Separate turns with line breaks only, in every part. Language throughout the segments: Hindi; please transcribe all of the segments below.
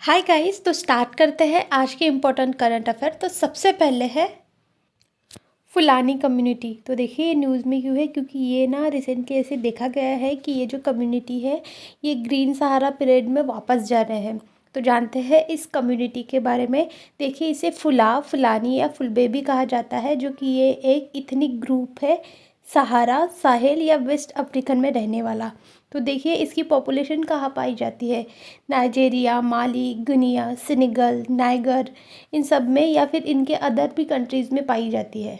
हाय गाइस, तो स्टार्ट करते हैं आज के इम्पोर्टेंट करंट अफेयर। तो सबसे पहले है फुलानी कम्युनिटी। तो देखिए ये न्यूज़ में क्यों है, क्योंकि ये ना रिसेंटली ऐसे देखा गया है कि ये जो कम्युनिटी है ये ग्रीन सहारा पीरियड में वापस जा रहे हैं। तो जानते हैं इस कम्युनिटी के बारे में। देखिए इसे फुलानी या फुलबेबी कहा जाता है, जो कि ये एक इथनिक ग्रुप है सहारा, साहेल या वेस्ट अफ्रीकन में रहने वाला। तो देखिए इसकी पॉपुलेशन कहाँ पाई जाती है, नाइजेरिया, माली, गुनिया, सेनेगल, नाइगर, इन सब में, या फिर इनके अदर भी कंट्रीज़ में पाई जाती है।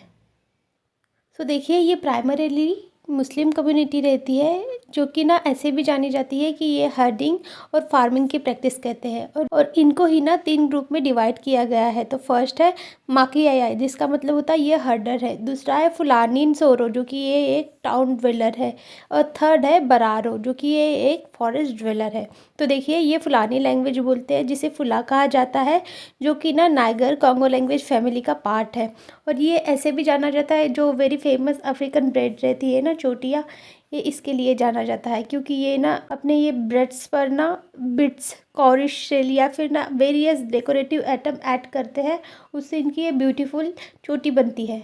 सो देखिए ये प्राइमरीली मुस्लिम कम्युनिटी रहती है, जो कि ना ऐसे भी जानी जाती है कि ये हर्डिंग और फार्मिंग की प्रैक्टिस करते हैं। और इनको ही ना 3 ग्रुप में डिवाइड किया गया है। तो फर्स्ट है माकियाई, जिसका मतलब होता है ये हर्डर है। दूसरा है फुलानी सोरो, जो कि ये एक टाउन ड्वेलर है। और थर्ड है बरारो, जो कि ये एक फॉरेस्ट ड्वेलर है। तो देखिए ये फुलानी लैंग्वेज बोलते हैं, जिसे फुला कहा जाता है, जो कि ना नाइगर कॉन्गो लैंग्वेज फैमिली का पार्ट है। और ये ऐसे भी जाना जाता है, जो वेरी फेमस अफ्रीकन ब्रेड रहती है ना, चोटिया, ये इसके लिए जाना जाता है, क्योंकि ये ना अपने ये ब्रेड्स पर ना बिट्स, कॉरिश शेल या फिर ना वेरियस डेकोरेटिव आइटम ऐड करते हैं। उससे इनकी ये ब्यूटीफुल चोटी बनती है।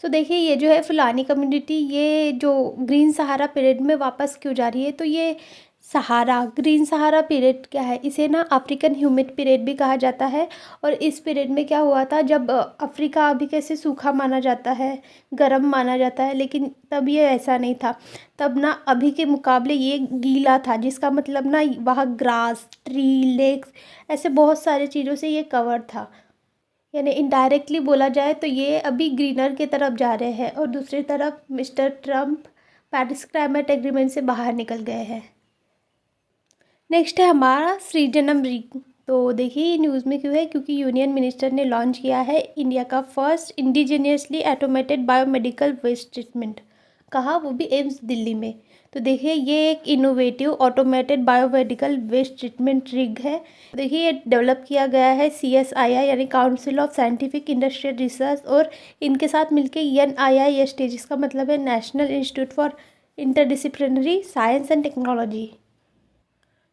सो देखिए ये जो है फुलानी कम्युनिटी, ये जो ग्रीन सहारा पीरियड में वापस क्यों जा रही है, तो ये सहारा, ग्रीन सहारा पीरियड क्या है, इसे ना अफ्रीकन ह्यूमिड पीरियड भी कहा जाता है। और इस पीरियड में क्या हुआ था, जब अफ्रीका अभी कैसे सूखा माना जाता है, गर्म माना जाता है, लेकिन तब ये ऐसा नहीं था। तब ना अभी के मुकाबले ये गीला था, जिसका मतलब ना वहाँ ग्रास, ट्री, लेक्स, ऐसे बहुत सारे चीज़ों से ये कवर था। यानी इनडायरेक्टली बोला जाए तो ये अभी ग्रीनर की तरफ जा रहे हैं। और दूसरी तरफ mister Trump Paris climate agreement से बाहर निकल गए हैं। नेक्स्ट है हमारा सृजनम रिंग। तो देखिए ये न्यूज़ में क्यों है, क्योंकि यूनियन मिनिस्टर ने लॉन्च किया है इंडिया का first indigenously automated biomedical waste treatment. कहाँ, वो भी एम्स दिल्ली में। तो देखिए ये एक innovative automated biomedical waste treatment rig है। देखिए ये डेवलप किया गया है CSIR यानी council of scientific industrial research, और इनके साथ मिलके NIIST, जिसका मतलब है national institute for interdisciplinary science and technology.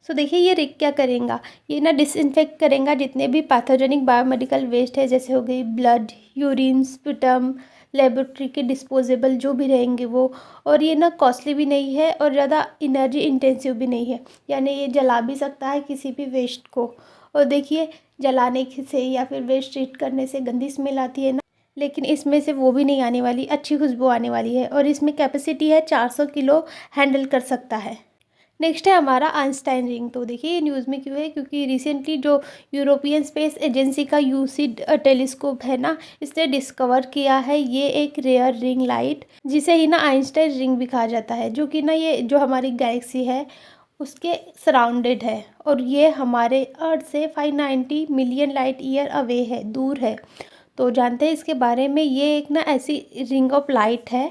So देखिए ये रिग क्या करेगा, ये ना डिसइंफेक्ट करेगा जितने भी पैथोजेनिक बायोमेडिकल वेस्ट है, जैसे हो गई ब्लड, यूरिन, स्पुटम, लेबोरेटरी के डिस्पोजेबल जो भी रहेंगे वो। और ये ना कॉस्टली भी नहीं है और ज़्यादा एनर्जी इंटेंसिव भी नहीं है, यानी ये जला भी सकता है किसी भी वेस्ट को। और देखिए जलाने से या फिर वेस्ट ट्रीट करने से गंदी स्मेल आती है ना, लेकिन इसमें से वो भी नहीं आने वाली, अच्छी खुशबू आने वाली है। और इसमें कैपेसिटी है 400 किलो हैंडल कर सकता है। नेक्स्ट है हमारा आइंस्टाइन रिंग। तो देखिए ये न्यूज़ में क्यों है, क्योंकि रिसेंटली जो यूरोपियन स्पेस एजेंसी का यूसिड टेलीस्कोप है ना, इसने डिस्कवर किया है ये एक रेयर रिंग लाइट, जिसे ही ना आइंस्टाइन रिंग भी कहा जाता है, जो कि ना ये जो हमारी गैलेक्सी है उसके सराउंडेड है। और ये हमारे अर्थ से 590 मिलियन लाइट ईयर अवे है, दूर है। तो जानते हैं इसके बारे में, ये एक ना ऐसी रिंग ऑफ लाइट है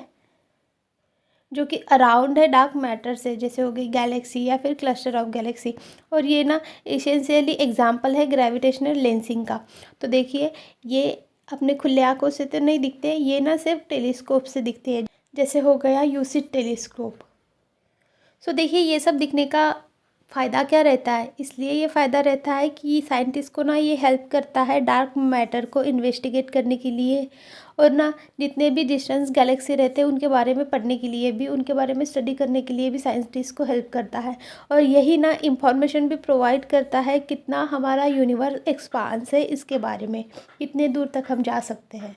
जो कि अराउंड है डार्क मैटर से, जैसे हो गई गैलेक्सी या फिर क्लस्टर ऑफ गैलेक्सी। और ये ना एसेंशियली एग्जांपल है ग्रेविटेशनल लेंसिंग का। तो देखिए ये अपने खुले आंखों से तो नहीं दिखते, ये ना सिर्फ टेलीस्कोप से दिखते हैं, जैसे हो गया यूसिड टेलीस्कोप। सो देखिए ये सब दिखने का फ़ायदा क्या रहता है, इसलिए ये फ़ायदा रहता है कि साइंटिस्ट को ना ये हेल्प करता है डार्क मैटर को इन्वेस्टिगेट करने के लिए। और ना जितने भी डिस्टेंस गैलेक्सी रहते हैं उनके बारे में पढ़ने के लिए भी, उनके बारे में स्टडी करने के लिए भी साइंटिस्ट को हेल्प करता है। और यही ना इंफॉर्मेशन भी प्रोवाइड करता है कितना हमारा यूनिवर्स एक्सपांस है, इसके बारे में कितने दूर तक हम जा सकते हैं।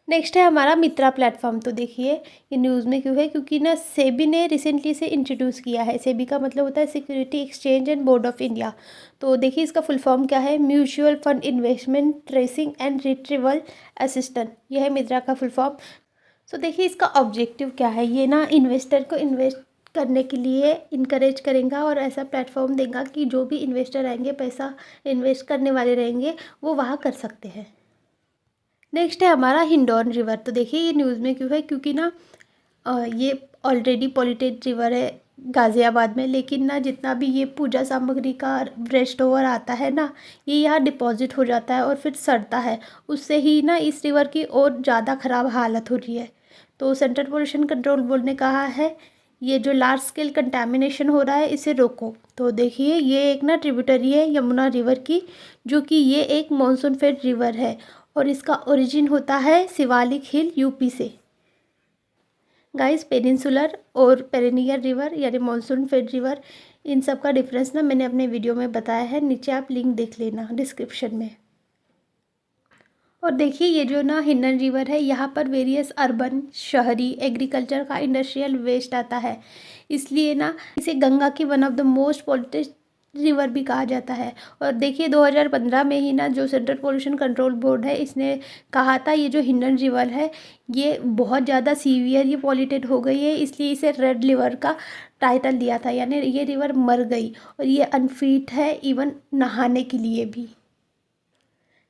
नेक्स्ट है हमारा मित्रा प्लेटफॉर्म। तो देखिए ये न्यूज़ में क्यों है, क्योंकि ना सेबी ने रिसेंटली से इंट्रोड्यूस किया है। सेबी का मतलब होता है security exchange and board of India. तो देखिए इसका फुल फॉर्म क्या है, mutual fund investment tracing and retrieval assistant, यह है मित्रा का फुल फॉर्म। सो देखिए इसका ऑब्जेक्टिव क्या है, ये ना इन्वेस्टर को इन्वेस्ट करने के लिए इनकरेज करेगा और ऐसा प्लेटफॉर्म देगा कि जो भी इन्वेस्टर आएंगे, पैसा इन्वेस्ट करने वाले रहेंगे, वो वहाँ कर सकते हैं। नेक्स्ट है हमारा हिंडौन रिवर। तो देखिए ये न्यूज़ में क्यों है, क्योंकि ना ये ऑलरेडी पॉल्यूटेड रिवर है गाज़ियाबाद में, लेकिन ना जितना भी ये पूजा सामग्री का वेस्ट ओवर आता है ना, ये यहाँ डिपॉजिट हो जाता है और फिर सड़ता है। उससे ही ना इस रिवर की और ज़्यादा ख़राब हालत हो रही है। तो सेंट्रल पोल्यूशन कंट्रोल बोर्ड ने कहा है ये जो लार्ज स्केल कंटेमिनेशन हो रहा है इसे रोको। तो देखिए ये एक ना ट्रिब्यूटरी है यमुना रिवर की, जो कि ये एक मानसून फेड रिवर है और इसका ओरिजिन होता है शिवालिक हिल यूपी से। गाइस पेनिनसुलर और पेरिनियल रिवर यानी मानसून फेड रिवर, इन सब का डिफरेंस ना मैंने अपने वीडियो में बताया है, नीचे आप लिंक देख लेना डिस्क्रिप्शन में। और देखिए ये जो ना हिंडन रिवर है, यहाँ पर वेरियस अर्बन, शहरी, एग्रीकल्चर का इंडस्ट्रियल वेस्ट आता है, इसलिए ना इसे गंगा की one of the most polluted river भी कहा जाता है। और देखिए 2015 में ही ना जो सेंट्रल पोल्यूशन कंट्रोल बोर्ड है, इसने कहा था ये जो हिंडन रिवर है ये बहुत ज़्यादा सीवियर ये पॉल्यूटेड हो गई है, इसलिए इसे रेड रिवर का टाइटल दिया था, यानी ये रिवर मर गई और ये अनफिट है इवन नहाने के लिए भी।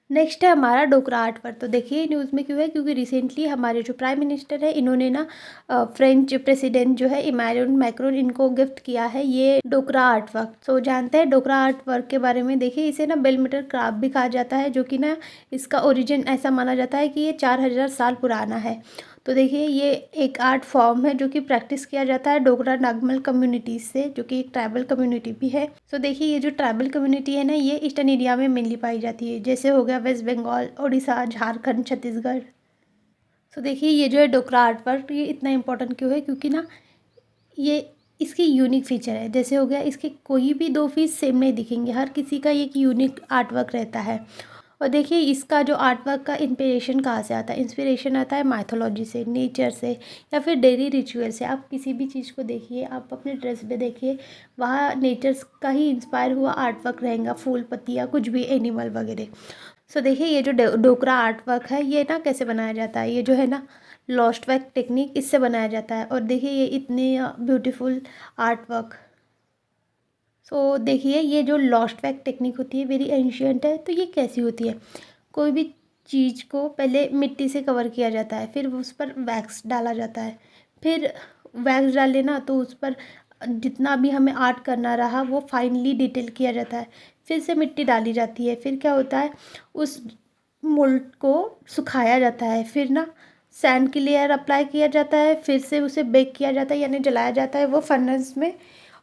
नेक्स्ट है हमारा डोकरा आर्ट पर। तो देखिए न्यूज़ में क्यों है, क्योंकि रिसेंटली हमारे जो प्राइम मिनिस्टर है इन्होंने ना फ्रेंच प्रेसिडेंट जो है इमैनुअल मैक्रोन, इनको गिफ्ट किया है ये डोकरा आर्ट वर्क। तो जानते हैं डोकरा आर्ट वर्क के बारे में। देखिए इसे ना बेलमेटर क्राफ्ट भी कहा जाता है, जो कि ना इसका ओरिजिन ऐसा माना जाता है कि ये 4000 साल पुराना है। तो देखिए ये एक आर्ट फॉर्म है जो कि प्रैक्टिस किया जाता है डोगरा नागमल कम्युनिटीज़ से, जो कि एक ट्राइबल कम्युनिटी भी है। तो देखिए ये जो ट्राइबल कम्युनिटी है ना, ये ईस्टर्न इंडिया में मेनली पाई जाती है, जैसे हो गया वेस्ट बंगाल, उड़ीसा, झारखंड, छत्तीसगढ़। तो देखिए ये जो है डोकरा आर्ट वर्क, ये इतना इंपॉर्टेंट क्यों है, क्योंकि ना ये इसकी यूनिक फीचर है। जैसे हो गया इसके कोई भी दो पीस सेम नहीं दिखेंगे, हर किसी का एक यूनिक आर्ट वर्क रहता है। और देखिए इसका जो आर्ट वर्क का इंस्पिरेशन कहाँ से आता है, इंस्पिरेशन आता है माइथोलॉजी से, नेचर से, या फिर डेली रिचुअल से। आप किसी भी चीज़ को देखिए, आप अपने ड्रेस पे देखिए, वहाँ नेचर का ही इंस्पायर हुआ आर्ट वर्क रहेगा, फूल, पत्तियाँ, कुछ भी, एनिमल वगैरह। सो देखिए ये जो डोकरा आर्ट वर्क है ये ना कैसे बनाया जाता है, ये जो है ना लॉस्ट वैक टेक्निक, इससे बनाया जाता है। और देखिए ये इतनी ब्यूटीफुल आर्ट वर्क। सो देखिए ये जो लॉस्ट वैक टेक्निक होती है वेरी एंशियंट है। तो ये कैसी होती है, कोई भी चीज़ को पहले मिट्टी से कवर किया जाता है, फिर उस पर वैक्स डाला जाता है, फिर वैक्स डाल लेना तो उस पर जितना भी हमें आर्ट करना रहा वो फाइनली डिटेल किया जाता है, फिर से मिट्टी डाली जाती है, फिर क्या होता है उस मोल्ड को सुखाया जाता है, फिर ना सैंड की लेयर अप्लाई किया जाता है, फिर से उसे बेक किया जाता है यानी जलाया जाता है वो फर्नेस में,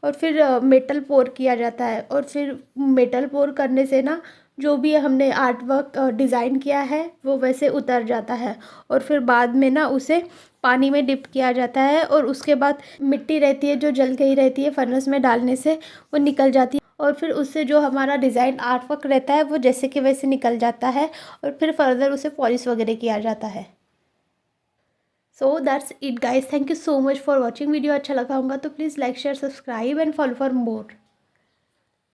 और फिर मेटल पोर किया जाता है। और फिर मेटल पोर करने से ना जो भी हमने आर्ट वर्क डिज़ाइन किया है वो वैसे उतर जाता है, और फिर बाद में ना उसे पानी में डिप किया जाता है, और उसके बाद मिट्टी रहती है जो जल गई रहती है फर्नेस में डालने से, वो निकल जाती है, और फिर उससे जो हमारा डिज़ाइन आर्ट वर्क रहता है वो जैसे कि वैसे निकल जाता है, और फिर फर्दर उसे पॉलिश वगैरह किया जाता है। So that's it guys, thank you so much for watching. Video अच्छा लगा होगा तो please like, share, subscribe and follow for more.